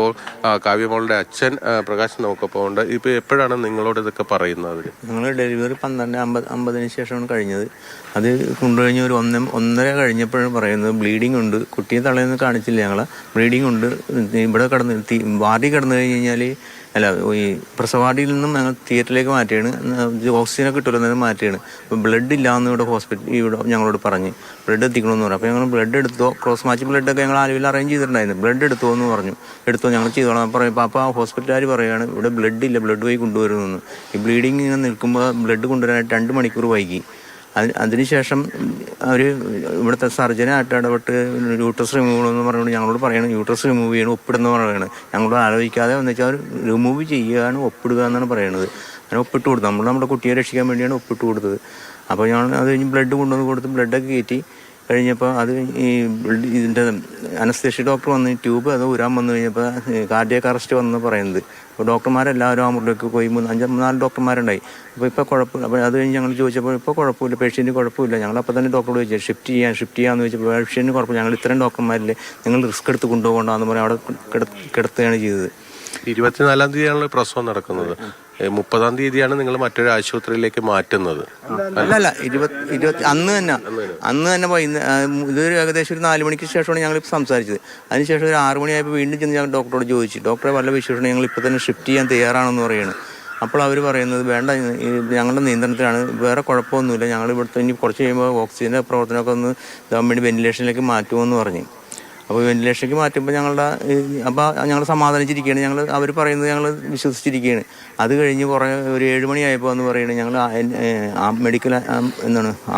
ഇപ്പോൾ കാവ്യമോളുടെ അച്ഛൻ പ്രകാശ് നമുക്കൊപ്പം ഉണ്ട്. ഇപ്പോൾ എപ്പോഴാണ് നിങ്ങളോട് ഇതൊക്കെ പറയുന്നത്? ഞങ്ങൾ ഡെലിവറി 12:50 ശേഷമാണ് കഴിഞ്ഞത്. അത് കൊണ്ടുകഴിഞ്ഞ് ഒരു 1:30 കഴിഞ്ഞപ്പോഴാണ് പറയുന്നത് ബ്ലീഡിങ് ഉണ്ട്. കുട്ടിയെ തളയെന്ന് കാണിച്ചില്ല ഞങ്ങൾ. ബ്ലീഡിങ് ഉണ്ട്. ഇവിടെ വാർഡിൽ കിടന്നു കഴിഞ്ഞാൽ ഈ പ്രസവാടിയിൽ നിന്നും ഞങ്ങൾ തിയേറ്ററിലേക്ക് മാറ്റുകയാണ്. ഓക്സിജനൊക്കെ കിട്ടുമല്ലോ മാറ്റുകയാണ്. അപ്പോൾ ബ്ലഡ് ഇല്ലയെന്ന് ഇവിടെ ഞങ്ങളോട് പറഞ്ഞ് ബ്ലഡ് എത്തിക്കണമെന്ന് പറഞ്ഞു. അപ്പോൾ ഞങ്ങൾ ബ്ലഡ് എടുത്തോ, ക്രോസ് മാച്ച് ബ്ലഡൊക്കെ ഞങ്ങൾ ആലുവയിൽ അറേഞ്ച് ചെയ്തിട്ടുണ്ടായിരുന്നു. ബ്ലഡ് എടുത്തോ എന്ന് പറഞ്ഞു. എടുത്തോ ഞങ്ങൾ ചെയ്തോളാം പറയും. അപ്പോൾ ഹോസ്പിറ്റലുകാർ പറയുകയാണ് ഇവിടെ ബ്ലഡ് ഇല്ല, ബ്ലഡ് പോയി കൊണ്ടുവരുമെന്ന്. ഈ ബ്ലീഡിങ് ഇങ്ങനെ നിൽക്കുമ്പോൾ ബ്ലഡ് കൊണ്ടുവരാനായിട്ട് 2 മണിക്കൂർ വൈകി. അതിനുശേഷം അവർ ഇവിടുത്തെ സർജനായിട്ട് ഇടപെട്ട് യൂട്രസ് റിമൂവ് ചെയ്യണമെന്ന് പറഞ്ഞുകൊണ്ട് ഞങ്ങളോട് പറയണം യൂട്രസ് റിമൂവ് ചെയ്യണം, ഒപ്പിടുന്ന പറയുകയാണ്. ഞങ്ങളോട് ആലോചിക്കാതെ എന്ന് വെച്ചാൽ റിമൂവ് ചെയ്യുകയാണ്, ഒപ്പിടുക എന്നാണ് പറയുന്നത്. അങ്ങനെ ഒപ്പിട്ട് കൊടുത്തു. നമ്മുടെ കുട്ടിയെ രക്ഷിക്കാൻ വേണ്ടിയാണ് ഒപ്പിട്ട് കൊടുത്തത്. അപ്പോൾ ഞങ്ങൾ അത് കഴിഞ്ഞ് ബ്ലഡ് കൊണ്ടുവന്ന് കൊടുത്ത് ബ്ലഡൊക്കെ കയറ്റി കഴിഞ്ഞപ്പോൾ അത് ഈ ഇതിൻ്റെ അനസ്തേഷ്യ ഡോക്ടർ വന്ന് ട്യൂബ് അത് ഊരാൻ വന്നു കഴിഞ്ഞപ്പോൾ കാർഡിയാക് അറസ്റ്റ് വന്ന് പറയുന്നത്. അപ്പോൾ ഡോക്ടർമാരെല്ലാവരും ആ മുറിലേക്ക് പോയി 4 ഡോക്ടർമാരുണ്ടായി. ഇപ്പോൾ കുഴപ്പമില്ല. അപ്പോൾ അത് കഴിഞ്ഞ് ഞങ്ങൾ ചോദിച്ചപ്പോൾ ഇപ്പോൾ കുഴപ്പമില്ല, പേഷ്യൻറ്റ് കുഴപ്പമില്ല. ഞങ്ങളപ്പോൾ തന്നെ ഡോക്ടറോട് ചോദിച്ചു ഷിഫ്റ്റ് ചെയ്യാമെന്ന് ചോദിച്ചപ്പോൾ പേഷ്യൻറ്റ് കുഴപ്പമില്ല, ഞങ്ങൾ ഇത്രയും ഡോക്ടർമാരില്ലേ, നിങ്ങൾ റിസ്ക് എടുത്ത് കൊണ്ടുപോകണ്ടെന്ന് പറഞ്ഞ് അവിടെ കിടത്തുകയാണ് ചെയ്തത്. 24-ാം തീയതിയാണല്ലോ പ്രസവം നടക്കുന്നത്. 30-ാം തീയതിയാണ് നിങ്ങൾ മറ്റൊരു ആശുപത്രിയിലേക്ക് മാറ്റുന്നത്. അല്ല, അന്ന് തന്നെ ഇതൊരു ഏകദേശം ഒരു 4 മണിക്ക് ശേഷമാണ് ഞങ്ങളിപ്പോൾ സംസാരിച്ചത്. അതിനുശേഷം ഒരു 6 മണിയായപ്പോൾ വീണ്ടും ചെന്ന് ഞങ്ങൾ ഡോക്ടറോട് ചോദിച്ചു. ഡോക്ടറെ വല്ല വിശേഷം ഞങ്ങൾ ഇപ്പോൾ തന്നെ ഷിഫ്റ്റ് ചെയ്യാൻ തയ്യാറാണെന്ന് പറയുകയാണ്. അപ്പോൾ അവർ പറയുന്നത് വേണ്ട, ഞങ്ങളുടെ നിയന്ത്രണത്തിലാണ്, വേറെ കുഴപ്പമൊന്നുമില്ല, ഞങ്ങൾ ഇവിടുത്തെ ഇനി കുറച്ച് കഴിയുമ്പോൾ ഓക്സിജൻ്റെ പ്രവർത്തനമൊക്കെ ഒന്ന് ഇതാകാൻ വേണ്ടി വെന്റിലേഷനിലേക്ക് മാറ്റുമെന്ന് പറഞ്ഞു. അപ്പോൾ വെന്റിലേഷനിലേക്ക് മാറ്റുമ്പോൾ ഞങ്ങൾ സമാധാനിച്ചിരിക്കുകയാണ്. അവർ പറയുന്നത് ഞങ്ങൾ വിശ്വസിച്ചിരിക്കുകയാണ്. അത് കഴിഞ്ഞ് ഒരു 7 മണിയായപ്പോൾ എന്ന് പറയുന്നത് ഞങ്ങൾ മെഡിക്കൽ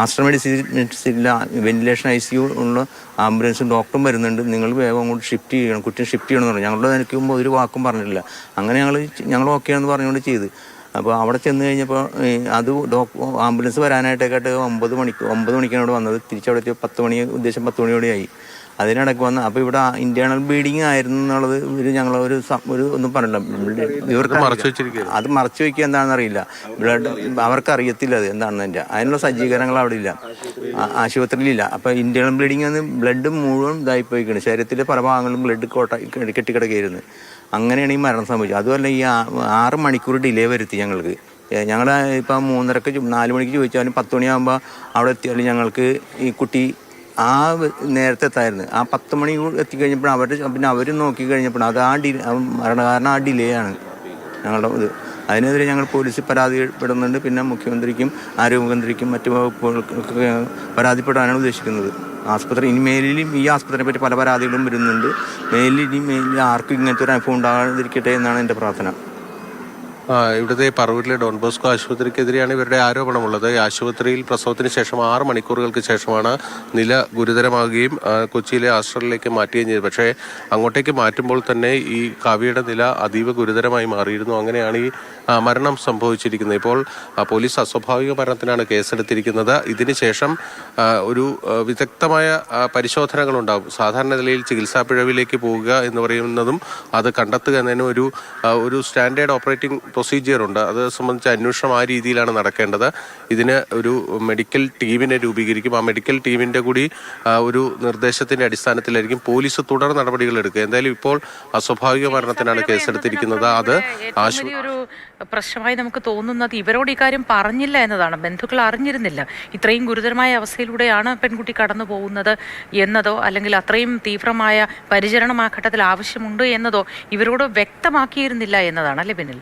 ആസ്റ്റർ മെഡിസിനിലെ വെന്റിലേഷൻ ICU ഉള്ള ആംബുലൻസും ഡോക്ടറും വരുന്നുണ്ട്, നിങ്ങൾ വേഗം അങ്ങോട്ട് ഷിഫ്റ്റ് ചെയ്യണം, കുട്ടിയെ ഷിഫ്റ്റ് ചെയ്യണമെന്ന് പറഞ്ഞു. ഞങ്ങളുടെ നിൽക്കുമ്പോൾ ഒരു വാക്കും പറഞ്ഞിട്ടില്ല. അങ്ങനെ ഞങ്ങൾ ഓക്കെയാണെന്ന് പറഞ്ഞുകൊണ്ട് ചെയ്ത്. അപ്പോൾ അവിടെ ചെന്ന് കഴിഞ്ഞപ്പോൾ അത് ആംബുലൻസ് വരാനായിട്ടൊക്കെ 9 മണിക്കാണ് ഇവിടെ വന്നത്. തിരിച്ചവിടെ 10 മണി, ഉദ്ദേശം 10 മണിയോടെയായി. അതിനിടയ്ക്ക് വന്ന് അപ്പോൾ ഇവിടെ ഇന്റേണൽ ബ്ലീഡിങ് ആയിരുന്നു എന്നുള്ളത് ഞങ്ങളൊരു ഒന്നും പറഞ്ഞില്ല. ഇവർക്ക് അത് മറച്ചു വയ്ക്കുക എന്താണെന്ന് അറിയില്ല. ബ്ലഡ് അവർക്കറിയത്തില്ല അത് എന്താണെന്ന്. അതിനുള്ള സജ്ജീകരണങ്ങൾ അവിടെ ഇല്ല, ആശുപത്രിയിലില്ല. അപ്പോൾ ഇന്റേണൽ ബ്ലീഡിങ് എന്ന് ബ്ലഡ് മുഴുവൻ ഇതായിപ്പോയിക്കണം. ശരീരത്തിൻ്റെ പല ഭാഗങ്ങളും ബ്ലഡ് കെട്ടിക്കിടക്കായിരുന്നു. അങ്ങനെയാണ് ഈ മരണം സംഭവിച്ചത്. അതുമല്ല ഈ 6 മണിക്കൂർ ഡിലേ വരുത്തി ഞങ്ങൾക്ക്. ഞങ്ങൾ ഇപ്പം 3:30 4 മണിക്ക് ചോദിച്ചാലും 10 മണിയാകുമ്പോൾ അവിടെ എത്തിയാലും ഞങ്ങൾക്ക് ഈ കുട്ടി ആ നേരത്തെ എത്തായിരുന്നു. ആ 10 മണി എത്തിക്കഴിഞ്ഞപ്പോൾ അവർ നോക്കി കഴിഞ്ഞപ്പോൾ അത് മരണകാരണം ആ ഡിലേ ആണ് ഞങ്ങളുടെ ഇത്. അതിനെതിരെ ഞങ്ങൾ പോലീസിൽ പരാതിപ്പെടുന്നുണ്ട്. പിന്നെ മുഖ്യമന്ത്രിക്കും ആരോഗ്യമന്ത്രിക്കും മറ്റു വകുപ്പുകൾക്കൊക്കെ പരാതിപ്പെടാനാണ് ഉദ്ദേശിക്കുന്നത്. ഇനി മേലിലും ഈ ആസ്പത്രിയെ പറ്റി പല പരാതികളും വരുന്നുണ്ട്. മേലിൽ ആർക്കും ഇങ്ങനത്തെ ഒരു അനുഭവം ഉണ്ടാകാതിരിക്കട്ടെ എന്നാണ് എൻ്റെ പ്രാർത്ഥന. ഇവിടുത്തെ പറവൂരിലെ ഡോൺ ബോസ്കോ ആശുപത്രിക്കെതിരെയാണ് ഇവരുടെ ആരോപണമുള്ളത്. ഈ ആശുപത്രിയിൽ പ്രസവത്തിന് ശേഷം 6 മണിക്കൂറുകൾക്ക് ശേഷമാണ് നില ഗുരുതരമാകുകയും കൊച്ചിയിലെ ആസ്റ്ററിലേക്ക് മാറ്റുകയും ചെയ്തത്. പക്ഷേ അങ്ങോട്ടേക്ക് മാറ്റുമ്പോൾ തന്നെ ഈ കാവ്യയുടെ നില അതീവ ഗുരുതരമായി മാറിയിരുന്നു. അങ്ങനെയാണ് ഈ മരണം സംഭവിച്ചിരിക്കുന്നത്. ഇപ്പോൾ പോലീസ് അസ്വാഭാവിക മരണത്തിനാണ് കേസെടുത്തിരിക്കുന്നത്. ഇതിനുശേഷം ഒരു വിദഗ്ധമായ പരിശോധനകളുണ്ടാകും. സാധാരണ നിലയിൽ ചികിത്സാ പിഴവിലേക്ക് പോവുക എന്ന് പറയുന്നതും അത് കണ്ടെത്തുക എന്നതിനും ഒരു സ്റ്റാൻഡേർഡ് ഓപ്പറേറ്റിംഗ് പ്രൊസീജിയർ ഉണ്ട്. അത് സംബന്ധിച്ച അന്വേഷണം ആ രീതിയിലാണ് നടക്കേണ്ടത്. ഇതിന് ഒരു മെഡിക്കൽ ടീമിനെ രൂപീകരിക്കും. ആ മെഡിക്കൽ ടീമിന്റെ കൂടി ഒരു നിർദ്ദേശത്തിന്റെ അടിസ്ഥാനത്തിലായിരിക്കും പോലീസ് തുടർ നടപടികൾ എടുക്കുക. എന്തായാലും ഇപ്പോൾ അസ്വാഭാവിക മരണത്തിനാണ് കേസെടുത്തിരിക്കുന്നത്. അത് പ്രശ്നമായി നമുക്ക് തോന്നുന്നത് ഇവരോട് ഇക്കാര്യം പറഞ്ഞില്ല എന്നതാണ്. ബന്ധുക്കൾ അറിഞ്ഞിരുന്നില്ല ഇത്രയും ഗുരുതരമായ അവസ്ഥയിലൂടെയാണ് പെൺകുട്ടി കടന്നു പോകുന്നത് എന്നതോ, അല്ലെങ്കിൽ അത്രയും തീവ്രമായ പരിചരണം ആ ഘട്ടത്തിൽ ആവശ്യമുണ്ട് എന്നതോ ഇവരോട് വ്യക്തമാക്കിയിരുന്നില്ല എന്നതാണ് അല്ലേ പിന്നിൽ?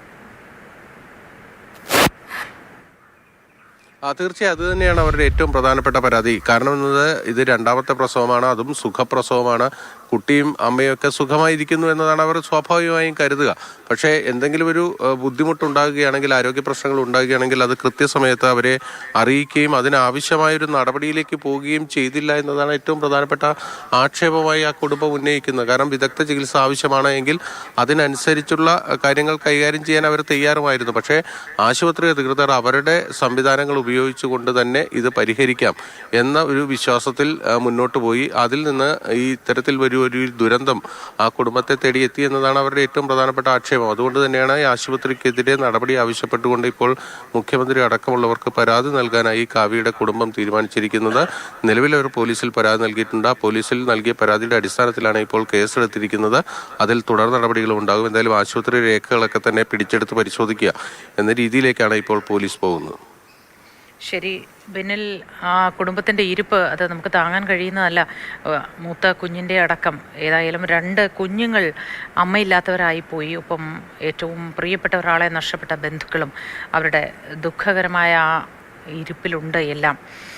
തീർച്ചയായും അത് തന്നെയാണ് അവരുടെ ഏറ്റവും പ്രധാനപ്പെട്ട പരാതി. കാരണം എന്നത് ഇത് 2ാമത്തെ പ്രസവമാണ്, അതും സുഖപ്രസവമാണ്. കുട്ടിയും അമ്മയും ഒക്കെ സുഖമായിരിക്കുന്നു എന്നതാണ് അവർ സ്വാഭാവികമായും കരുതുക. പക്ഷേ എന്തെങ്കിലും ഒരു ബുദ്ധിമുട്ടുണ്ടാകുകയാണെങ്കിൽ, ആരോഗ്യ പ്രശ്നങ്ങൾ ഉണ്ടാകുകയാണെങ്കിൽ അത് കൃത്യസമയത്ത് അവരെ അറിയിക്കുകയും അതിനാവശ്യമായൊരു നടപടിയിലേക്ക് പോവുകയും ചെയ്തില്ല എന്നതാണ് ഏറ്റവും പ്രധാനപ്പെട്ട ആക്ഷേപമായി ആ കുടുംബം ഉന്നയിക്കുന്നത്. കാരണം വിദഗ്ധ ചികിത്സ ആവശ്യമാണ് എങ്കിൽ അതിനനുസരിച്ചുള്ള കാര്യങ്ങൾ കൈകാര്യം ചെയ്യാൻ അവർ തയ്യാറുമായിരുന്നു. പക്ഷേ ആശുപത്രി അധികൃതർ അവരുടെ സംവിധാനങ്ങൾ ഉപയോഗിച്ചുകൊണ്ട് തന്നെ ഇത് പരിഹരിക്കാം എന്ന ഒരു വിശ്വാസത്തിൽ മുന്നോട്ട് പോയി. അതിൽ നിന്ന് ഈ ഇത്തരത്തിൽ ഒരു ഒരു ദുരന്തം ആ കുടുംബത്തെ തേടിയെത്തി എന്നതാണ് അവരുടെ ഏറ്റവും പ്രധാനപ്പെട്ട ആക്ഷേപം. അതുകൊണ്ട് തന്നെയാണ് ഈ ആശുപത്രിക്കെതിരെ നടപടി ആവശ്യപ്പെട്ടുകൊണ്ട് ഇപ്പോൾ മുഖ്യമന്ത്രി അടക്കമുള്ളവർക്ക് പരാതി നൽകാനായി കാവ്യയുടെ കുടുംബം തീരുമാനിച്ചിരിക്കുന്നത്. നിലവിൽ അവർ പോലീസിൽ പരാതി നൽകിയിട്ടുണ്ട്. പോലീസിൽ നൽകിയ പരാതിയുടെ അടിസ്ഥാനത്തിലാണ് ഇപ്പോൾ കേസെടുത്തിരിക്കുന്നത്. അതിൽ തുടർ നടപടികളും ഉണ്ടാകും. എന്തായാലും ആശുപത്രി രേഖകളൊക്കെ തന്നെ പിടിച്ചെടുത്ത് പരിശോധിക്കുക എന്ന രീതിയിലേക്കാണ് ഇപ്പോൾ പോലീസ് പോകുന്നത്. ശരി ബിനിൽ, ആ കുടുംബത്തിൻ്റെ ഇരിപ്പ് അത് നമുക്ക് താങ്ങാൻ കഴിയുന്നതല്ല. മൂത്ത കുഞ്ഞിൻ്റെ അടക്കം ഏതായാലും 2 കുഞ്ഞുങ്ങൾ അമ്മയില്ലാത്തവരായിപ്പോയി. ഒപ്പം ഏറ്റവും പ്രിയപ്പെട്ട ഒരാളെ നഷ്ടപ്പെട്ട ബന്ധുക്കളും അവരുടെ ദുഃഖകരമായ ആ ഇരിപ്പിലുണ്ട് എല്ലാം.